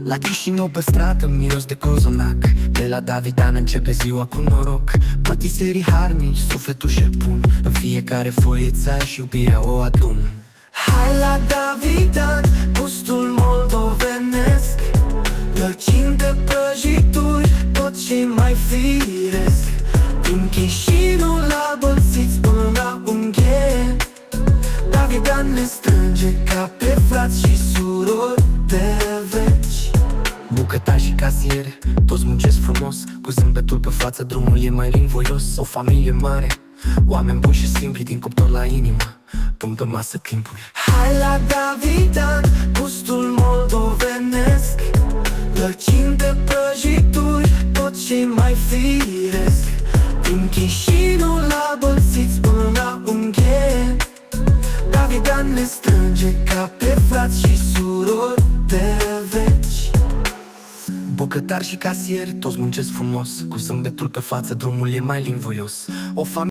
La Chișinău pe stradă miros de cozonac. De la Davidan începe ziua cu noroc. Patiserii harnici, sufletul și pun. În fiecare foiță și iubirea o adun. Hai la Davidan, gustul moldovenesc. Plăcini de prăjituri, tot ce mai firesc. Din Chișinău la Bălțiți până la Ungheni, Davidan ne strânge ca pe frați și surori de veci. Bucătari și casiere, toți muncesc frumos. Cu zâmbetul pe față, drumul e mai linivoios. O familie mare, oameni buni și simpli, din cuptor la inimă, pun pe masă timpul. Hai la Davidan, gustul moldovenesc. Plăcini de prăjituri, tot ce mai firesc. Din Chișinău la Bălțiți până la Ungheni, Davidan ne strânge ca pe frați și surori de veci. Bucătari și casieri, toți muncesc frumos. Cu zâmbetul pe față, drumul e mai linivoios. O familie